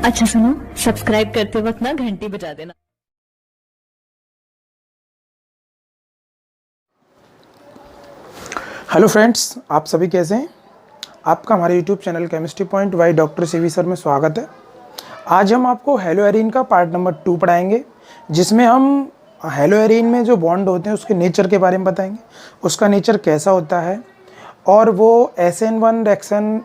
अच्छा सुनो, सब्सक्राइब करते वक्त ना घंटी बजा देना। हेलो फ्रेंड्स, आप सभी कैसे हैं? आपका हमारे YouTube channel chemistry point by doctor CV sir में स्वागत है। आज हम आपको हेलोएरीन का पार्ट नंबर 2 पढ़ाएंगे, जिसमें हम हेलोएरीन में जो बॉन्ड होते हैं उसके नेचर के बारे में बताएंगे, उसका नेचर कैसा होता है और वो SN1 रिएक्शन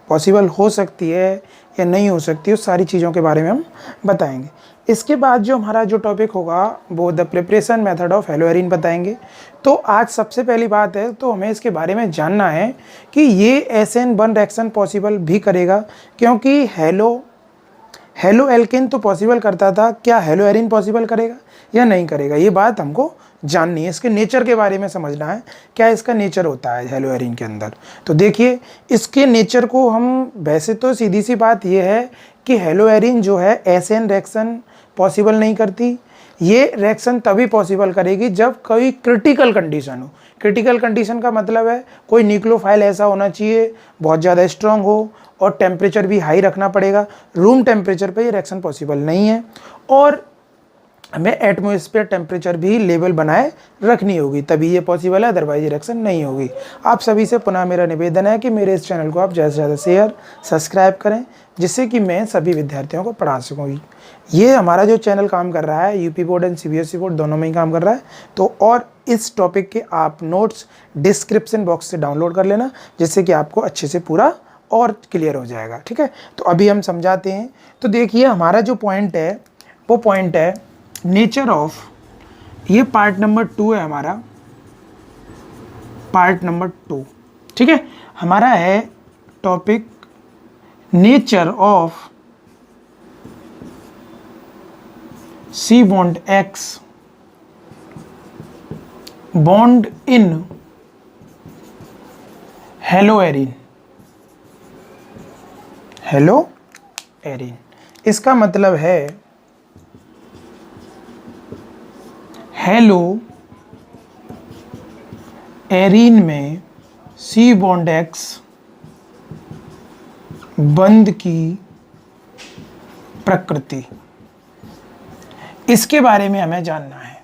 पॉसिबल हो सकती है या नहीं हो सकती है, उस सारी चीज़ों के बारे में हम बताएंगे। इसके बाद जो हमारा जो टॉपिक होगा वो the preparation method of haloarene बताएंगे। तो आज सबसे पहली बात है तो हमें इसके बारे में जानना है कि ये SN1 रिएक्शन पॉसिबल भी करेगा, क्योंकि हेलो एल्केन तो पॉसिबल करता था, क्या हेलोएरीन पॉसिबल करेगा या नहीं करेगा, ये बात हमको जाननी है। इसके नेचर के बारे में समझना है, क्या इसका नेचर होता है हेलोएरीन के अंदर। तो देखिए, इसके नेचर को हम वैसे तो सीधी सी बात ये है कि हेलोएरीन जो है SN रिएक्शन पॉसिबल नहीं करती। ये रिएक्शन तभी पॉसिबल करेगी जब कोई क्रिटिकल कंडीशन हो। क्रिटिकल कंडीशन का मतलब है कोई न्यूक्लियोफाइल ऐसा होना चाहिए, बहुत ज़्यादा स्ट्रांग हो और टेम्परेचर भी हाई रखना पड़ेगा। रूम टेम्परेचर पे ये रिएक्शन पॉसिबल नहीं है और हमें एटमॉस्फेयर टेम्परेचर भी लेवल बनाए रखनी होगी, तभी ये पॉसिबल है, अदरवाइज रिएक्शन नहीं होगी। आप सभी से पुनः मेरा निवेदन है कि मेरे इस चैनल को आप ज़्यादा से ज़्यादा शेयर सब्सक्राइब करें, जिससे कि मैं सभी विद्यार्थियों को पढ़ा सकूँ। ये हमारा जो चैनल काम कर रहा है UP board and CBSE board दोनों में ही काम कर रहा है। तो और इस टॉपिक के आप नोट्स डिस्क्रिप्शन बॉक्स से डाउनलोड कर लेना, जिससे कि आपको अच्छे से पूरा और क्लियर हो जाएगा। ठीक है, तो अभी हम समझाते हैं। तो देखिए, हमारा जो पॉइंट है वो पॉइंट है नेचर ऑफ, ये पार्ट नंबर 2 है हमारा, पार्ट नंबर 2। ठीक है, हमारा है topic nature of C bond X bond in haloarene. Haloarene इसका मतलब है हेलो एरीन में C बॉन्ड X बंध की प्रकृति, इसके बारे में हमें जानना है।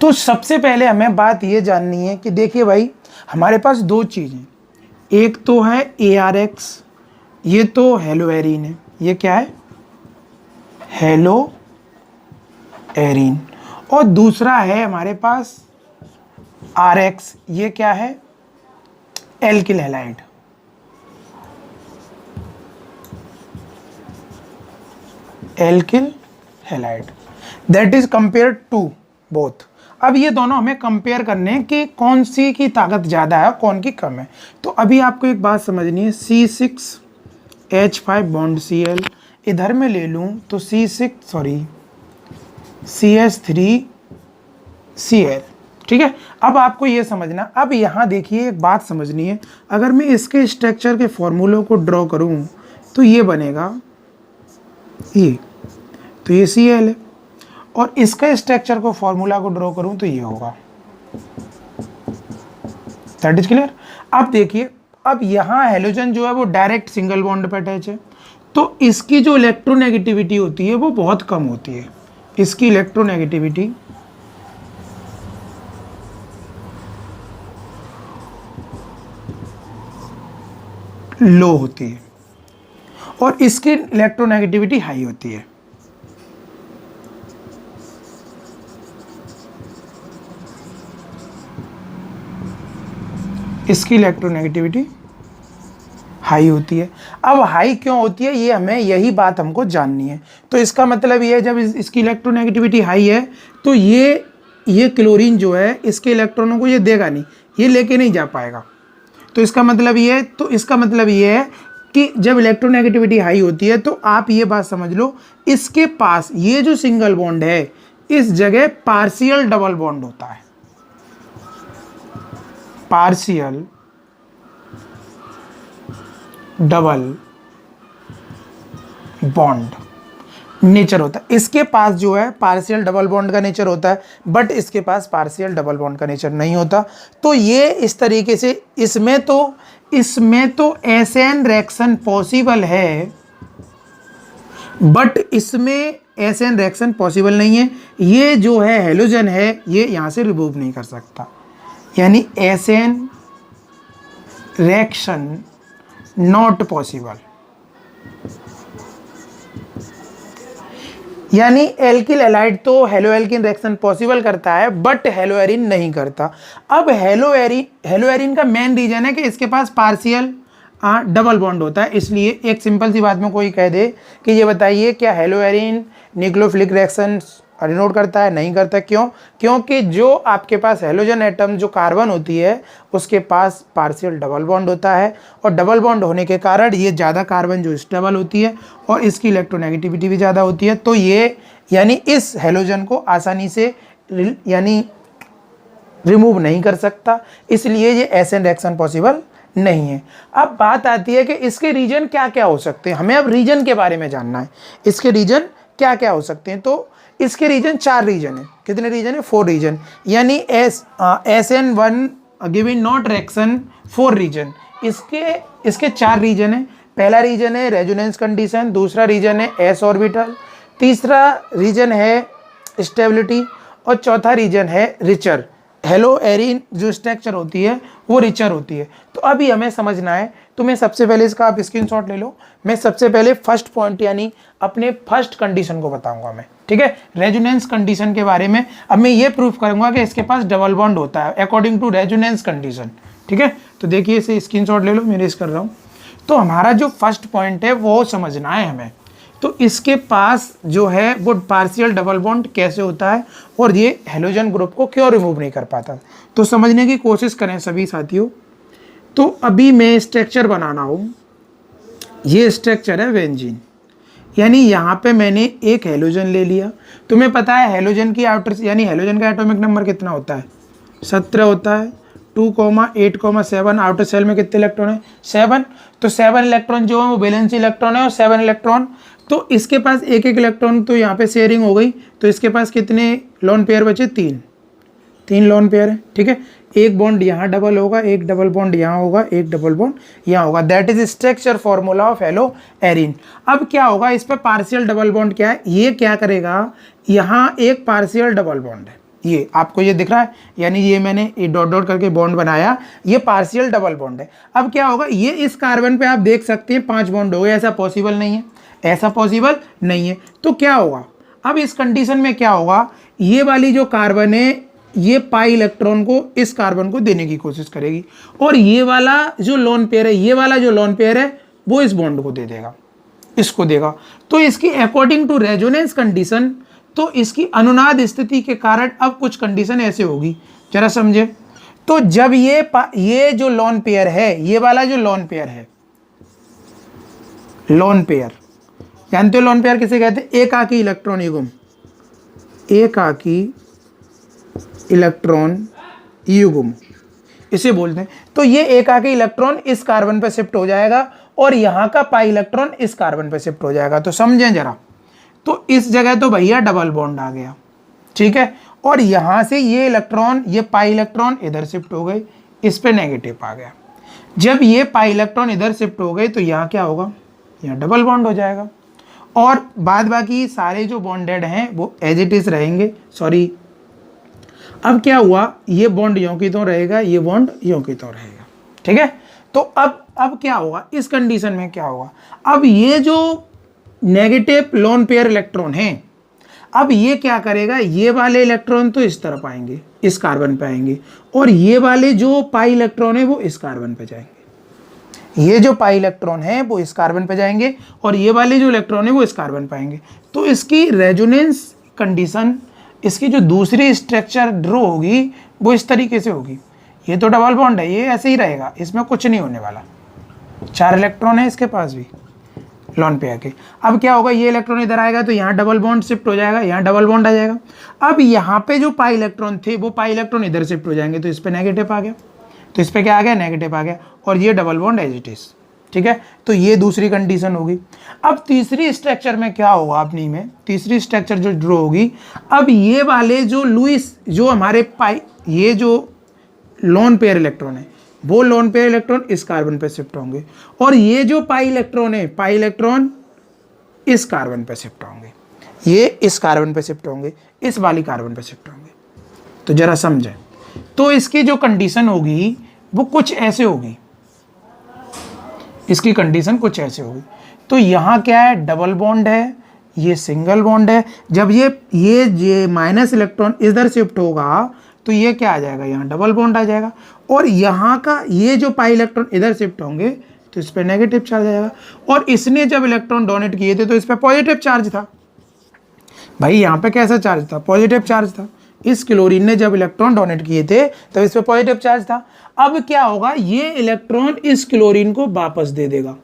तो सबसे पहले हमें बात ये जाननी है कि देखिए भाई, हमारे पास दो चीज़ें, एक तो है ARX, ये तो हेलोएरीन है, ये क्या है हेलोएरीन, और दूसरा है हमारे पास RX, ये क्या है alkyl halide. Alkyl halide that is compared to both. अब ये दोनों हमें कंपेयर करने हैं कि कौन सी की ताकत ज़्यादा है और कौन की कम है। तो अभी आपको एक बात समझनी है, C6H5 बॉन्ड Cl इधर में ले लूँ तो CH3Cl। ठीक है, अब आपको ये समझना, अब यहाँ देखिए एक बात समझनी है, अगर मैं इसके स्ट्रक्चर के फॉर्मूलों को ड्रॉ करूँ तो ये बनेगा ये, तो ये Cl है, और इसका स्ट्रक्चर को फॉर्मूला को ड्रॉ करूँ तो ये होगा। That is clear. अब देखिए, अब यहाँ हेलोजन जो है वो डायरेक्ट सिंगल बॉन्ड पे अटैच है, तो इसकी जो इलेक्ट्रोनेगेटिविटी होती है वो बहुत कम होती है। इसकी इलेक्ट्रोनेगेटिविटी लो होती है और इसकी इलेक्ट्रोनेगेटिविटी हाई होती है। इसकी इलेक्ट्रोनेगेटिविटी हाई होती है। अब हाई क्यों होती है, ये हमें यही बात हमको जाननी है। तो इसका मतलब ये है, जब इसकी इलेक्ट्रोनेगेटिविटी हाई है तो ये क्लोरीन जो है इसके इलेक्ट्रॉनों को ये देगा नहीं, ये लेके नहीं जा पाएगा। तो इसका मतलब ये है कि जब इलेक्ट्रोनेगेटिविटी हाई होती है तो आप ये बात समझ लो, इसके पास ये जो सिंगल बॉन्ड है इस जगह पार्शियल डबल बॉन्ड होता है। पार्शियल डबल बॉन्ड नेचर होता है। इसके पास जो है पार्शियल डबल बॉन्ड का नेचर होता है, बट इसके पास पार्शियल डबल बॉन्ड का नेचर नहीं होता। तो ये इस तरीके से इसमें तो SN रिएक्शन पॉसिबल है, बट इसमें एसएन रिएक्शन पॉसिबल नहीं है। ये जो है हेलोजन है ये यहाँ से रिमूव नहीं कर सकता, यानी एसएन रिएक्शन नॉट पॉसिबल। यानी एल्किल एलाइड तो हेलो एल्किन रिएक्शन पॉसिबल करता है बट हेलो एरिन नहीं करता। अब हेलो एरिन का मेन रीजन है कि इसके पास पार्शियल डबल बॉन्ड होता है। इसलिए एक सिंपल सी बात में कोई कह दे कि ये बताइए क्या hello Erin nucleophilic reaction denote करता है? नहीं करता। क्यों? क्योंकि जो आपके पास हेलोजन एटम जो कार्बन होती है उसके पास पार्शियल डबल बॉन्ड होता है, और डबल बॉन्ड होने के कारण ये ज़्यादा कार्बन जो स्टेबल होती है और इसकी इलेक्ट्रोनेगेटिविटी भी ज़्यादा होती है। तो ये यानी इस हेलोजन को आसानी से यानी रिमूव नहीं कर सकता, इसलिए ये एसएन रिएक्शन पॉसिबल नहीं है। अब बात आती है कि इसके रीजन क्या क्या हो सकते हैं। हमें अब रीजन के बारे में जानना है, इसके रीजन क्या क्या हो सकते हैं। तो इसके रीजन 4 रीजन है। कितने रीजन है? 4 रीजन। यानी SN1 given not reaction 4 reason. इसके 4 रीजन है। पहला रीजन है रेजोनेंस कंडीशन, दूसरा रीजन है एस ऑर्बिटल, तीसरा रीजन है स्टेबिलिटी और चौथा रीजन है रिचर। हेलो एरिन जो स्ट्रक्चर होती है वो रिचर होती है। तो अभी हमें समझना है, तो मैं सबसे पहले इसका आप स्क्रीनशॉट ले लो। मैं सबसे पहले फर्स्ट पॉइंट यानी अपने फर्स्ट कंडीशन को बताऊंगा मैं, ठीक है, रेजोनेंस कंडीशन के बारे में। अब मैं ये प्रूफ करूंगा कि इसके पास डबल बॉन्ड होता है अकॉर्डिंग टू रेजोनेंस कंडीशन, ठीक है। तो देखिए इसे स्क्रीनशॉट ले लो, मैं रेस कर रहा हूँ। तो हमारा जो फर्स्ट पॉइंट है वो समझना है हमें। तो इसके पास जो है वो पार्शियल डबल बॉन्ड कैसे होता है और ये हेलोजन ग्रुप को क्यों रिमूव नहीं कर पाता, तो समझने की कोशिश करें सभी साथियों। तो अभी मैं स्ट्रक्चर बनाना हूँ, ये स्ट्रक्चर है बेंजीन, यानी यहाँ पे मैंने एक हेलोजन ले लिया। तुम्हें पता है हेलोजन की आउटर यानी हेलोजन का एटॉमिक नंबर कितना होता है? 17 होता है। 2,8,7 आउटर सेल में कितने इलेक्ट्रॉन है? 7। तो 7 इलेक्ट्रॉन जो है वो वैलेंसी इलेक्ट्रॉन है और 7 इलेक्ट्रॉन, तो इसके पास एक एक इलेक्ट्रॉन तो यहाँ पे शेयरिंग हो गई। तो इसके पास कितने लोन पेयर बचे? 3 लोन पेयर है, ठीक है। एक बॉन्ड यहाँ डबल होगा, एक डबल बॉन्ड यहाँ होगा, एक डबल बॉन्ड यहाँ होगा। That is structure formula of hello Erin. अब क्या होगा, इस पर पार्शियल डबल बॉन्ड क्या है, ये क्या करेगा, यहाँ एक पार्शियल डबल बॉन्ड है, ये आपको ये दिख रहा है, यानी ये मैंने ये डॉट डॉट करके बॉन्ड बनाया, ये पार्शियल डबल बॉन्ड है। अब क्या होगा, ये इस कार्बन पे आप देख सकते हैं 5 बॉन्ड हो गए, ऐसा पॉसिबल नहीं है, ऐसा पॉसिबल नहीं है। तो क्या होगा, अब इस कंडीशन में क्या होगा, ये वाली जो कार्बन है ये पाई इलेक्ट्रॉन को इस कार्बन को देने की कोशिश करेगी, और ये वाला जो लोन पेयर है, ये वाला जो लोन पेयर है वो इस बॉन्ड को दे देगा, इसको देगा। तो इसकी अकॉर्डिंग टू रेजोनेंस कंडीशन, तो इसकी अनुनाद स्थिति के कारण अब कुछ कंडीशन ऐसे होगी, जरा समझे। तो जब ये जो लोन पेयर है, ये वाला जो लोन पेयर है, लोन पेयर जानते हो लोन पेयर किसे कहते हैं? एकाकी इलेक्ट्रॉन युग्म, एकाकी इलेक्ट्रॉन युग्म इसे बोलते हैं। तो ये एकाकी इलेक्ट्रॉन इस कार्बन पर शिफ्ट हो जाएगा और यहाँ का पाई इलेक्ट्रॉन इस कार्बन पर शिफ्ट हो जाएगा। तो समझें जरा, तो इस जगह तो भैया डबल बॉन्ड आ गया, ठीक है, और यहाँ से ये इलेक्ट्रॉन, ये पाई इलेक्ट्रॉन इधर शिफ्ट हो गए, इस पे नेगेटिव आ गया। जब ये पाई इलेक्ट्रॉन इधर शिफ्ट हो गए तो यहाँ क्या होगा, यहाँ डबल बॉन्ड हो जाएगा, और बाद बाकी सारे जो बॉन्डेड हैं वो एज इट इज रहेंगे। सॉरी, अब क्या हुआ, ये बॉन्ड यों की त्यों रहेगा, ये बॉन्ड यों की त्यों रहेगा, ठीक है। तो अब क्या होगा, इस कंडीशन में क्या होगा, अब ये जो नेगेटिव लोन पेयर इलेक्ट्रॉन है, अब ये क्या करेगा, ये वाले इलेक्ट्रॉन तो इस तरफ आएंगे, इस कार्बन पे आएंगे, और ये वाले जो पाई इलेक्ट्रॉन है वो इस कार्बन पे जाएंगे, ये जो पाई इलेक्ट्रॉन है वो इस कार्बन पे जाएंगे, और ये वाले जो इलेक्ट्रॉन है वो इस कार्बन पे आएंगे। तो इसकी रेजोनेंस कंडीशन, इसकी जो दूसरी स्ट्रक्चर ड्रॉ होगी वो इस तरीके से होगी। ये तो डबल बॉन्ड है, ये ऐसे ही रहेगा, इसमें कुछ नहीं होने वाला, 4 इलेक्ट्रॉन है इसके पास भी लोन पेयर के। अब क्या होगा, ये इलेक्ट्रॉन इधर आएगा तो यहाँ डबल बॉन्ड शिफ्ट हो जाएगा, यहाँ डबल बॉन्ड आ जाएगा। अब यहाँ पे जो पाई इलेक्ट्रॉन थे वो पाई इलेक्ट्रॉन इधर शिफ्ट हो जाएंगे, तो इस पे नेगेटिव आ गया, तो इस पे क्या आ गया, नेगेटिव आ गया, और ये double bond as it is, ठीक है। तो ये दूसरी कंडीशन होगी। अब तीसरी स्ट्रक्चर में क्या होगा, अपनी में तीसरी स्ट्रक्चर जो ड्रॉ होगी, अब ये वाले जो लुईस जो हमारे पाई, ये जो लोन पेयर इलेक्ट्रॉन है वो लोन पेयर इलेक्ट्रॉन इस कार्बन पे शिफ्ट होंगे, और ये जो पाई इलेक्ट्रॉन है, पाई इलेक्ट्रॉन इस कार्बन पे शिफ्ट होंगे, ये इस कार्बन पे शिफ्ट होंगे, इस वाली कार्बन पे शिफ्ट होंगे। तो जरा समझें, तो इसकी जो कंडीशन होगी वो कुछ ऐसे होगी, इसकी कंडीशन कुछ ऐसे होगी। तो यहाँ क्या है, डबल बॉन्ड है, ये सिंगल बॉन्ड है। जब ये माइनस इलेक्ट्रॉन इधर शिफ्ट होगा तो ये क्या आ जाएगा, यहाँ डबल बॉन्ड आ जाएगा। और यहाँ का ये जो पाई इलेक्ट्रॉन इधर शिफ्ट होंगे तो इस पर नेगेटिव चार्ज आएगा। और इसने जब इलेक्ट्रॉन डोनेट किए थे तो इस पर पॉजिटिव चार्ज था। भाई यहाँ पे कैसा चार्ज था, पॉजिटिव चार्ज था। इस क्लोरीन ने जब इलेक्ट्रॉन डोनेट किए थे तो इस पर पॉजिटिव चार्ज था। अब क्या होगा, ये इलेक्ट्रॉन इस क्लोरीन को वापस दे देगा,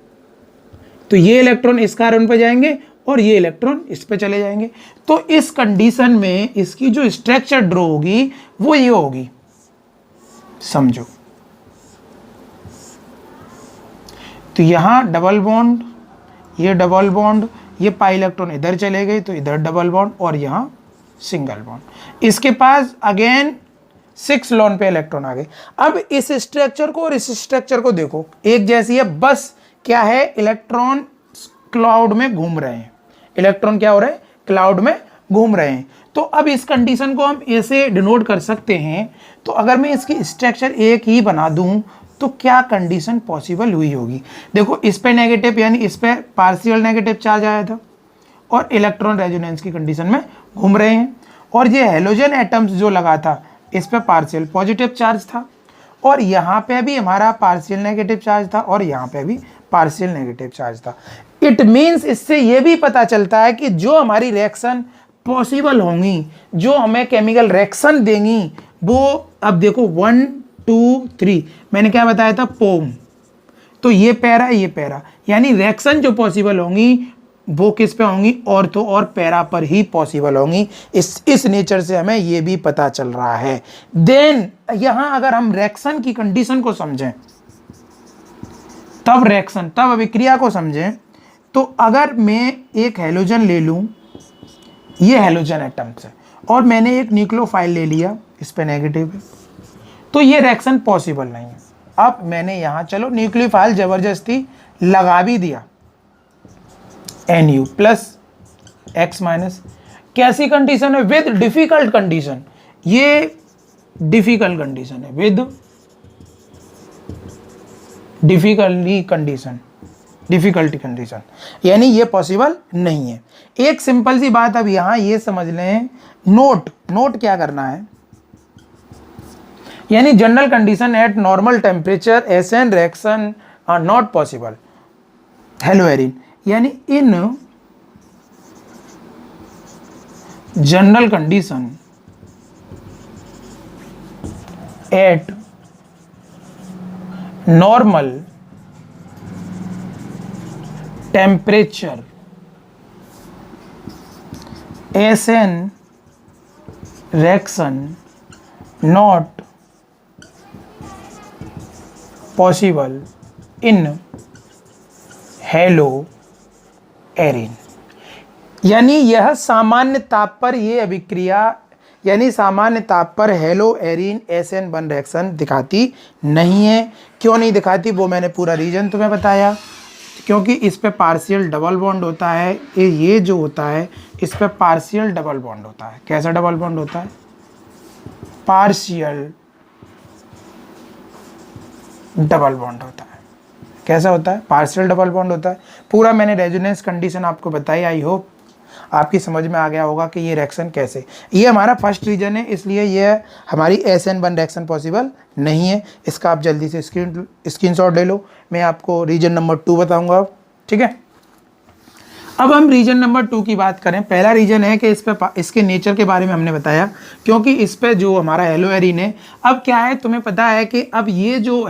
तो ये इलेक्ट्रॉन इस कार्बन पे जाएंगे और ये इलेक्ट्रॉन इस पे चले जाएंगे। तो इस कंडीशन में इसकी जो स्ट्रक्चर ड्रॉ होगी वो ये होगी, समझो। तो यहां डबल बॉन्ड, ये डबल बॉन्ड, ये पाई इलेक्ट्रॉन इधर चले गए तो इधर डबल बॉन्ड और यहां सिंगल बॉन्ड। इसके पास अगेन 6 लोन पे इलेक्ट्रॉन आ गए। अब इस स्ट्रक्चर को और इस स्ट्रक्चर को देखो, एक जैसी है, बस क्या है, इलेक्ट्रॉन क्लाउड में घूम रहे हैं। इलेक्ट्रॉन क्या हो रहे हैं, क्लाउड में घूम रहे हैं। तो अब इस कंडीशन को हम ऐसे डिनोट कर सकते हैं। तो अगर मैं इसकी स्ट्रक्चर एक ही बना दूं तो क्या कंडीशन पॉसिबल हुई होगी। देखो, इस पे नेगेटिव यानी इस पे पार्शियल नेगेटिव चार्ज आया था और इलेक्ट्रॉन रेजोनेंस की कंडीशन में घूम रहे हैं। और ये हेलोजन एटम्स जो लगा था इस पे पार्शियल पॉजिटिव चार्ज था और यहाँ पे भी हमारा पार्शियल नेगेटिव चार्ज था और यहाँ पे भी पार्शियल नेगेटिव चार्ज था। इट मीन्स इससे ये भी पता चलता है कि जो हमारी रिएक्शन पॉसिबल होंगी, जो हमें केमिकल रिएक्शन देंगी, वो अब देखो 1 2 3 मैंने क्या बताया था, पोम। तो ये पैरा, ये पैरा, यानी रिएक्शन जो पॉसिबल होंगी वो किस पे होंगी, ऑर्थो और पैरा पर ही पॉसिबल होंगी। इस नेचर से हमें ये भी पता चल रहा है। देन यहां अगर हम रिएक्शन की कंडीशन को समझें, तब अभिक्रिया को समझें, तो अगर मैं एक हैलोजन ले लूं, ये हैलोजन एटम्स है, और मैंने एक न्यूक्लियोफाइल ले लिया, इस पे नेगेटिव है, तो ये रिएक्शन पॉसिबल नहीं है। अब मैंने यहां चलो न्यूक्लियोफाइल जबरदस्ती लगा भी दिया, Nu प्लस X माइनस, कैसी कंडीशन है, विद डिफिकल्ट कंडीशन। ये डिफिकल्ट कंडीशन है, विद डिफिकल्टी कंडीशन, यानी ये पॉसिबल नहीं है। एक सिंपल सी बात अब यहां ये समझ लें, नोट क्या करना है, यानी general condition at normal temperature SN reaction are not possible. Haloarene, यानी in general condition at normal temperature SN reaction not possible in haloarene. यानी यह सामान्य ताप पर यह अभिक्रिया, यानी सामान्य ताप पर हेलो एरिन SN1 रिएक्शन दिखाती नहीं है। क्यों नहीं दिखाती वो मैंने पूरा रीजन तुम्हें बताया, क्योंकि इस पे पार्शियल डबल बॉन्ड होता है। ये जो होता है इस पे पार्शियल डबल बॉन्ड होता है। कैसा डबल बॉन्ड होता है, पार्शियल डबल बॉन्ड होता है। कैसा होता है, पार्शियल डबल बॉन्ड होता है। पूरा मैंने रेजोनेंस कंडीशन आपको बताई, आई होप आपकी समझ में आ गया होगा कि ये रिएक्शन कैसे। ये हमारा फर्स्ट रीजन है, इसलिए ये हमारी SN1 रिएक्शन पॉसिबल नहीं है। इसका आप जल्दी से स्क्रीनशॉट ले लो। मैं आपको रीजन नंबर 2 बताऊंगा, ठीक है। अब हम रीजन नंबर 2 की बात करें। पहला रीजन है कि इसके नेचर के बारे में हमने बताया, क्योंकि इस पे जो हमारा हेलोएरिन है, अब क्या है तुम्हें पता है कि अब ये जो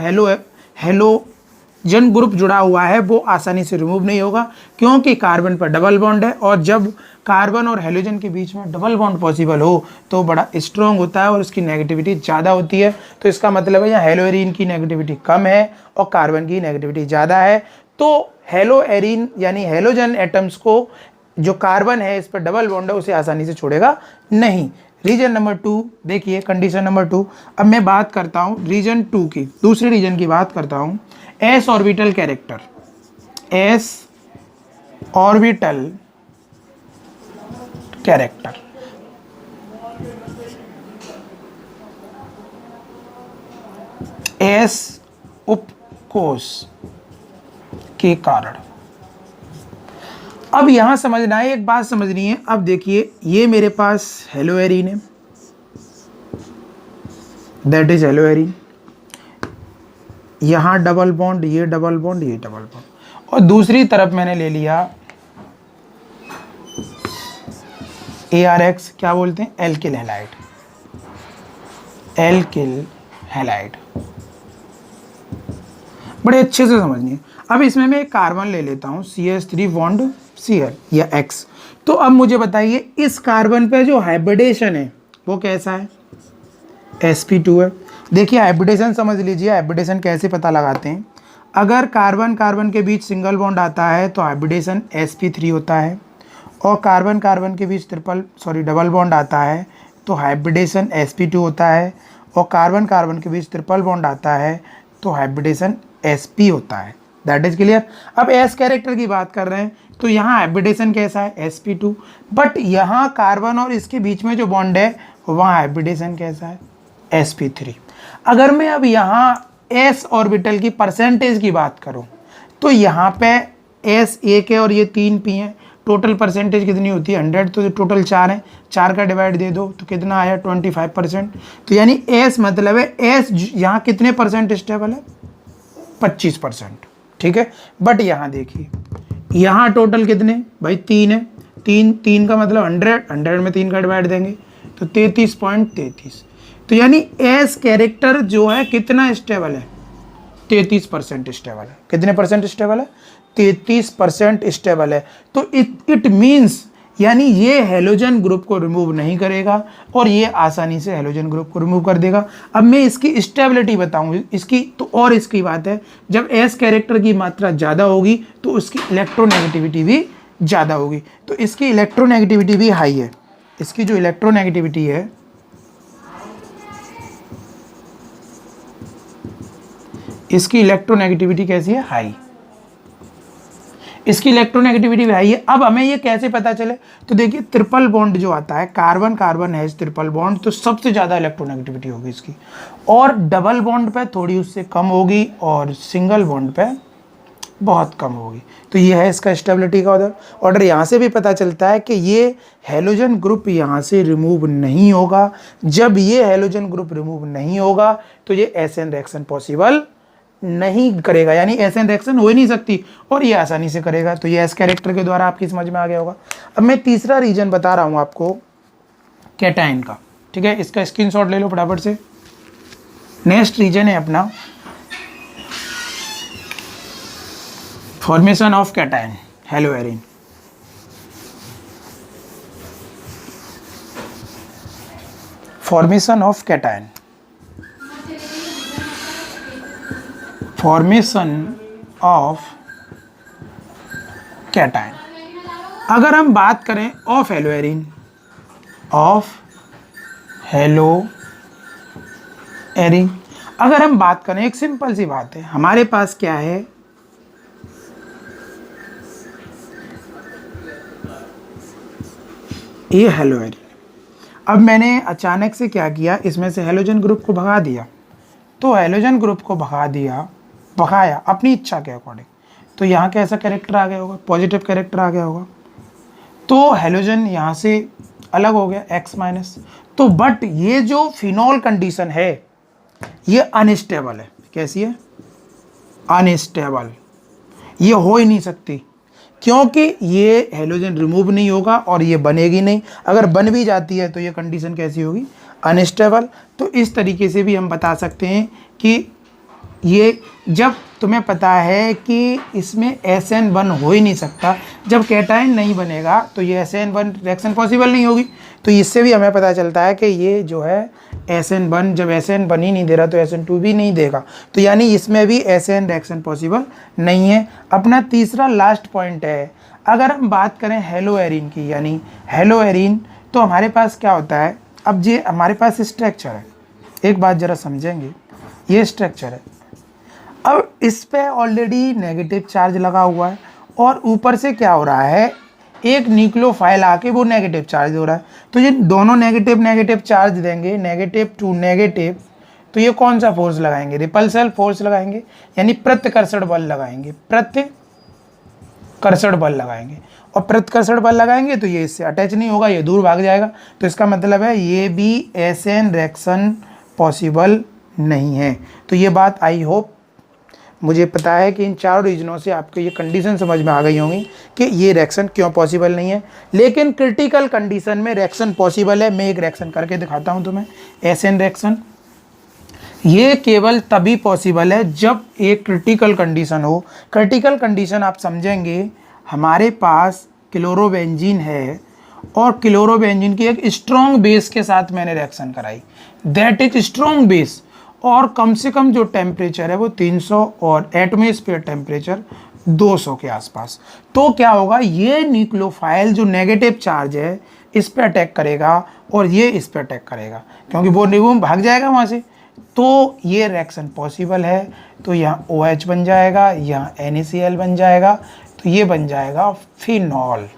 हेलोजन ग्रुप जुड़ा हुआ है वो आसानी से रिमूव नहीं होगा, क्योंकि कार्बन पर डबल बॉन्ड है, और जब कार्बन और हेलोजन के बीच में डबल बॉन्ड पॉसिबल हो तो बड़ा स्ट्रॉन्ग होता है और उसकी नेगेटिविटी ज़्यादा होती है। तो इसका मतलब है यहाँ हेलोएरिन की नेगेटिविटी कम है और कार्बन की नेगेटिविटी ज़्यादा है। तो हेलोएरिन यानी हेलोजन एटम्स को जो कार्बन है इस पर डबल बॉन्ड है उसे आसानी से छोड़ेगा नहीं। रीजन नंबर 2 देखिए, कंडीशन नंबर 2। अब मैं बात करता हूँ रीजन 2 की, दूसरे रीजन की बात करता हूँ। s orbital character, s orbital character. S उपकोष के कारण। अब यहां समझना है, एक बात समझनी है। अब देखिए ये मेरे पास हेलोएरीन है, दैट इज हेलोएरीन। यहां डबल बॉन्ड, ये डबल बॉन्ड, ये डबल बॉन्ड, और दूसरी तरफ मैंने ले लिया ARX, क्या बोलते हैं, एल्किल हैलाइड, एल्किल हैलाइड। बड़े अच्छे से समझनी है। अब इसमें मैं एक कार्बन ले लेता हूँ, CH3 बॉन्ड Cl या X। तो अब मुझे बताइए इस कार्बन पे जो हाइब्रिडेशन है वो कैसा है, sp2 है। देखिए हाइब्रिडेशन समझ लीजिए, हाइब्रिडेशन कैसे पता लगाते हैं। अगर कार्बन कार्बन के बीच सिंगल बॉन्ड आता है तो हाइब्रिडेशन sp3 होता है, और कार्बन कार्बन के बीच डबल बॉन्ड आता है तो हाइब्रिडेशन sp2 होता है, और कार्बन कार्बन के बीच ट्रिपल बॉन्ड आता है तो हाइब्रिडेशन sp होता है। That is clear. अब s कैरेक्टर की बात कर रहे हैं तो यहाँ हाइब्रिडेशन कैसा है, sp2, बट यहाँ कार्बन और इसके बीच में जो बॉन्ड है वहाँ हाइब्रिडेशन कैसा है, sp3। अगर मैं अब यहाँ s ऑर्बिटल की परसेंटेज की बात करूँ तो यहाँ पे s 1 है और ये 3 p है। टोटल परसेंटेज कितनी होती है, 100, तो टोटल 4 है, 4 का डिवाइड दे दो तो कितना आया, 25%। तो यानी s मतलब है s यहाँ कितने परसेंट स्टेबल है, 25%, ठीक है। बट यहाँ देखिए यहाँ टोटल कितने भाई, 3 है, 3 का मतलब 100 में 3 का डिवाइड देंगे तो 33.33। तो यानी s कैरेक्टर जो है कितना स्टेबल है, 33% स्टेबल है। कितने परसेंट स्टेबल है, 33% स्टेबल है। तो इट मीन्स यानी ये हेलोजन ग्रुप को रिमूव नहीं करेगा और ये आसानी से हेलोजन ग्रुप को रिमूव कर देगा। अब मैं इसकी स्टेबिलिटी बताऊं इसकी, तो और इसकी बात है, जब एस कैरेक्टर की मात्रा ज़्यादा होगी तो उसकी इलेक्ट्रोनेगेटिविटी भी ज़्यादा होगी। तो इसकी इलेक्ट्रोनेगेटिविटी भी हाई है। इसकी जो इलेक्ट्रोनेगेटिविटी है, इसकी इलेक्ट्रोनेगेटिविटी कैसी है, हाई। इसकी इलेक्ट्रोनेगेटिविटी भी हाई है। अब हमें ये कैसे पता चले, तो देखिए ट्रिपल बॉन्ड जो आता है, कार्बन कार्बन है ट्रिपल बॉन्ड, तो सबसे ज़्यादा इलेक्ट्रोनेगेटिविटी होगी इसकी, और डबल बॉन्ड पे थोड़ी उससे कम होगी, और सिंगल बॉन्ड पे बहुत कम होगी। तो ये है इसका स्टेबिलिटी का ऑर्डर। यहाँ से भी पता चलता है कि ये हेलोजन ग्रुप यहाँ से रिमूव नहीं होगा। जब ये हेलोजन ग्रुप रिमूव नहीं होगा तो ये एसएन रिएक्शन पॉसिबल नहीं करेगा, यानी एसएन रिएक्शन हो ही नहीं सकती, और ये आसानी से करेगा। तो ये एस कैरेक्टर के द्वारा आपकी समझ में आ गया होगा। अब मैं तीसरा रीजन बता रहा हूँ आपको कैटायन का, ठीक है। इसका स्क्रीनशॉट ले लो फटाफट से। नेक्स्ट रीजन है अपना formation of cation, haloarene. Formation of cation, formation of cation. अगर हम बात करें ऑफ हेलोएरीन, ऑफ हेलोएरीन, अगर हम बात करें, एक सिंपल सी बात है, हमारे पास क्या है, ये हेलोएरीन। अब मैंने अचानक से क्या किया, इसमें से हेलोजन ग्रुप को भगा दिया। तो हेलोजन ग्रुप को भगाया अपनी इच्छा के अकॉर्डिंग, तो यहाँ कैसा कैरेक्टर आ गया होगा, पॉजिटिव कैरेक्टर आ गया होगा। तो हेलोजन यहाँ से अलग हो गया X-। तो बट ये जो फिनॉल कंडीशन है ये अनस्टेबल है। कैसी है, अनस्टेबल, ये हो ही नहीं सकती, क्योंकि ये हेलोजन रिमूव नहीं होगा और ये बनेगी नहीं। अगर बन भी जाती है तो ये कंडीशन कैसी होगी, अनस्टेबल। तो इस तरीके से भी हम बता सकते हैं कि ये, जब तुम्हें पता है कि इसमें SN1 हो ही नहीं सकता, जब कैटायन नहीं बनेगा तो ये SN1 रिएक्शन पॉसिबल नहीं होगी। तो इससे भी हमें पता चलता है कि ये जो है SN1, जब SN बन ही नहीं दे रहा तो SN2 भी नहीं देगा, तो यानी इसमें भी SN रिएक्शन पॉसिबल नहीं है। अपना तीसरा लास्ट पॉइंट है, अगर हम बात करें हेलोएरीन की, यानी हेलोएरीन, तो हमारे पास क्या होता है, अब ये हमारे पास स्ट्रक्चर है, एक बात ज़रा समझेंगे, ये स्ट्रक्चर है। अब इस पे ऑलरेडी नेगेटिव चार्ज लगा हुआ है और ऊपर से क्या हो रहा है, एक न्यूक्लियोफाइल आके वो नेगेटिव चार्ज हो रहा है। तो ये दोनों नेगेटिव नेगेटिव चार्ज देंगे, नेगेटिव टू नेगेटिव, तो ये कौन सा फोर्स लगाएंगे, रिपल्सल फोर्स लगाएंगे, यानी प्रतिकर्षण बल लगाएंगे, प्रतिकर्षण बल लगाएंगे। और प्रतिकर्षण बल लगाएंगे तो ये इससे अटैच नहीं होगा, ये दूर भाग जाएगा। तो इसका मतलब है ये भी एसएन रिएक्शन पॉसिबल नहीं है। तो ये बात आई होप, मुझे पता है कि इन चारों रीजनों से आपको ये कंडीशन समझ में आ गई होंगी कि ये रिएक्शन क्यों पॉसिबल नहीं है। लेकिन क्रिटिकल कंडीशन में रिएक्शन पॉसिबल है। मैं एक रिएक्शन करके दिखाता हूँ तुम्हें, एसएन रिएक्शन। ये केवल तभी पॉसिबल है जब एक क्रिटिकल कंडीशन हो। क्रिटिकल कंडीशन आप समझेंगे, हमारे पास क्लोरोबेंजीन है और क्लोरोबेंजीन की एक स्ट्रॉन्ग बेस के साथ मैंने रिएक्शन कराई, दैट इज स्ट्रॉन्ग बेस, और कम से कम जो टेम्परेचर है वो 300 और एटमॉस्फेयर टेम्परेचर 200 के आसपास। तो क्या होगा, ये न्यूक्लियोफाइल जो नेगेटिव चार्ज है इस पे अटैक करेगा और ये इस पे अटैक करेगा, क्योंकि वो निगम भाग जाएगा वहाँ से। तो ये रिएक्शन पॉसिबल है। तो यहाँ OH बन जाएगा, यहाँ NaCl बन जाएगा, तो ये बन जाएगा फिनॉल।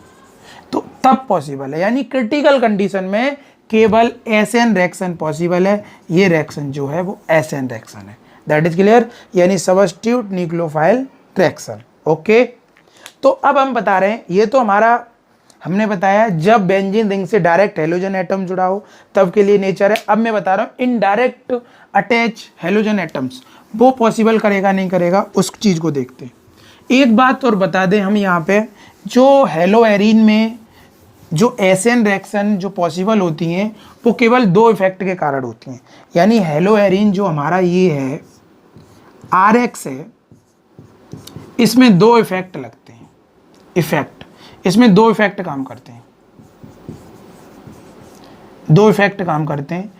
तो तब पॉसिबल है, यानी क्रिटिकल कंडीशन में केवल एसएन रिएक्शन पॉसिबल है। ये रिएक्शन जो है वो एसएन रिएक्शन है, दैट इज क्लियर, यानी सबस्टिट्यूट न्यूक्लियोफाइल रिएक्शन। ओके, तो अब हम बता रहे हैं, ये तो हमारा हमने बताया जब बेंजीन रिंग से डायरेक्ट हेलोजन एटम जुड़ा हो तब के लिए नेचर है। अब मैं बता रहा हूँ इनडायरेक्ट अटैच हेलोजन एटम्स वो पॉसिबल करेगा नहीं करेगा, उस चीज़ को देखते हैं। एक बात और बता दें हम यहाँ पे, जो हेलो एरीन में जो एसएन रिएक्शन जो पॉसिबल होती हैं वो केवल दो इफेक्ट के कारण होती हैं। यानी हेलो एरीन जो हमारा ये है RX है, इसमें दो इफेक्ट लगते हैं, इसमें दो इफेक्ट काम करते हैं,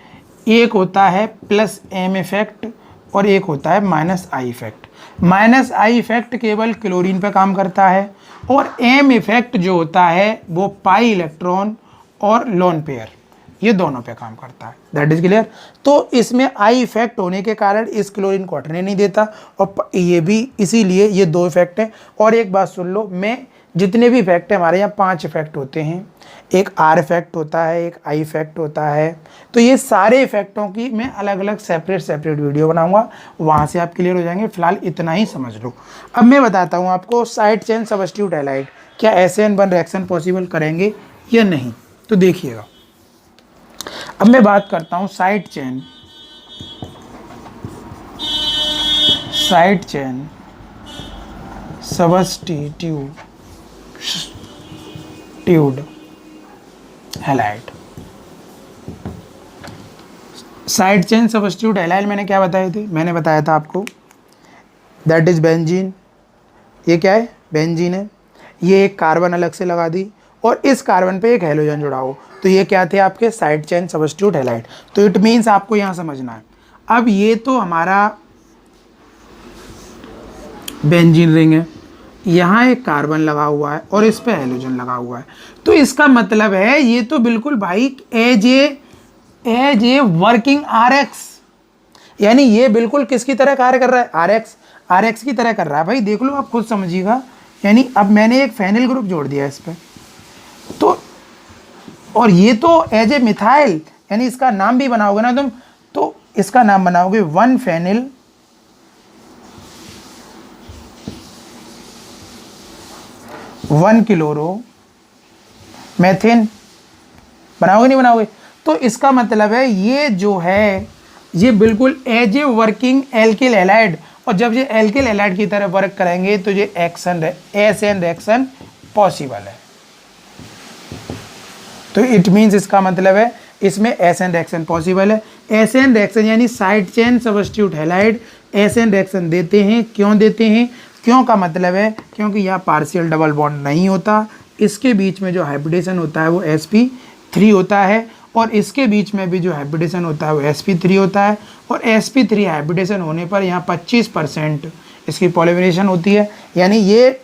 एक होता है +M इफेक्ट और एक होता है -I इफेक्ट। -I इफेक्ट केवल क्लोरीन पे काम करता है और M इफेक्ट जो होता है वो पाई इलेक्ट्रॉन और लोन पेयर, ये दोनों पे काम करता है, दैट इज क्लियर। तो इसमें I इफेक्ट होने के कारण इस क्लोरीन को हटने नहीं देता और ये भी इसीलिए ये दो इफेक्ट हैं। और एक बात सुन लो, मैं जितने भी इफेक्ट है हमारे यहाँ 5 इफेक्ट होते हैं, एक R इफेक्ट होता है, एक I इफेक्ट होता है। तो ये सारे इफेक्टों की मैं अलग अलग सेपरेट वीडियो बनाऊंगा, वहाँ से आप क्लियर हो जाएंगे। फिलहाल इतना ही समझ लो। अब मैं बताता हूँ आपको साइड चेन सबस्टिट्यूट हैलाइड क्या SN1 रिएक्शन पॉसिबल करेंगे या नहीं, तो देखिएगा। अब मैं बात करता हूँ side chain substitute halide. Side chain substitute halide मैंने क्या बताए थे, मैंने बताया था आपको दैट इज बेंजीन। ये क्या है, बेंजीन है। ये एक कार्बन अलग से लगा दी और इस कार्बन पे एक हेलोजन जुड़ा हो, तो ये क्या थे आपके साइड चेन सबस्टिट्यूट हैलाइड। तो इट मीन्स आपको यहाँ समझना है। अब ये तो हमारा बेंजीन रिंग है, यहाँ एक कार्बन लगा हुआ है और इस पे हेलोजन लगा हुआ है। तो इसका मतलब है ये तो बिल्कुल भाई एज ए वर्किंग RX, यानी ये बिल्कुल किसकी तरह कार्य कर रहा है, RX की तरह कर रहा है भाई। देख लो आप खुद समझिएगा। यानी अब मैंने एक फेनिल ग्रुप जोड़ दिया इस पे, तो और ये तो एज ए मिथाइल, यानी इसका नाम भी बनाओगे ना तुम, तो इसका नाम बनाओगे 1 फेनिल 1 क्लोरो मेथिन, बनाओगे नहीं बनाओगे। तो इसका मतलब है ये जो है ये बिल्कुल as a working alkyl halide, और जब ये एल्किल हैलाइड की तरह वर्क करेंगे तो ये एसएन रिएक्शन पॉसिबल है। तो इट मीन्स इसका मतलब है इसमें एसएन रिएक्शन पॉसिबल है। एसएन रिएक्शन यानी side chain substitute halide SN reaction देते हैं। क्यों देते हैं, क्यों का मतलब है क्योंकि यहाँ पार्शियल डबल बॉन्ड नहीं होता, इसके बीच में जो हाइब्रिडेशन होता है वो sp3 होता है और इसके बीच में भी जो हाइब्रिडेशन होता है वो sp3 होता है। और sp3 हाइब्रिडेशन होने पर यहाँ 25% इसकी पॉलीमरेशन होती है, यानी ये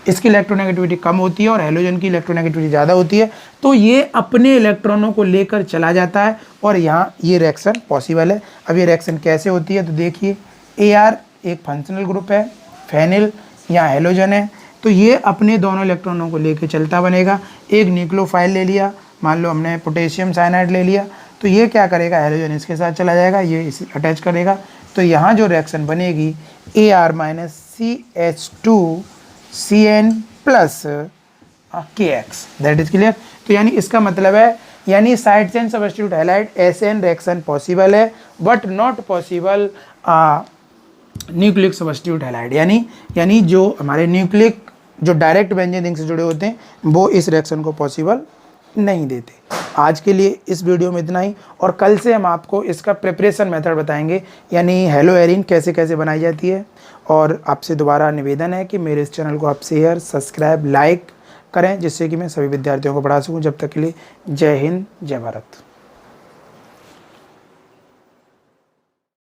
इसकी इलेक्ट्रोनेगेटिविटी कम होती है और हेलोजन की इलेक्ट्रोनेगेटिविटी ज़्यादा होती है। तो ये अपने इलेक्ट्रॉनों को लेकर चला जाता है और यहाँ ये रिएक्शन पॉसिबल है। अब ये रिएक्शन कैसे होती है तो देखिए, AR एक फंक्शनल ग्रुप है, फेनिल यहाँ हेलोजन है, तो ये अपने दोनों इलेक्ट्रॉनों को लेके चलता बनेगा। एक न्यूक्लियोफाइल ले लिया, मान लो हमने पोटेशियम साइनाइड ले लिया, तो ये क्या करेगा, हैलोजन इसके साथ चला जाएगा, ये इसे अटैच करेगा। तो यहाँ जो रिएक्शन बनेगी Ar minus CH2Cn plus KX, that is clear. तो यानी इसका मतलब है, यानी side chain substitute halide SN reaction possible है but not possible nucleic substitute halide. यानी जो हमारे न्यूक्लिक जो डायरेक्ट बेंजीन रिंग से जुड़े होते हैं वो इस रिएक्शन को पॉसिबल नहीं देते। आज के लिए इस वीडियो में इतना ही, और कल से हम आपको इसका प्रिपरेशन मेथड बताएंगे, यानी हेलोएरिन कैसे कैसे बनाई जाती है। और आपसे दोबारा निवेदन है कि मेरे इस चैनल को आप शेयर, सब्सक्राइब, लाइक करें, जिससे कि मैं सभी विद्यार्थियों को पढ़ा सकूं। जब तक के लिए जय हिंद, जय भारत।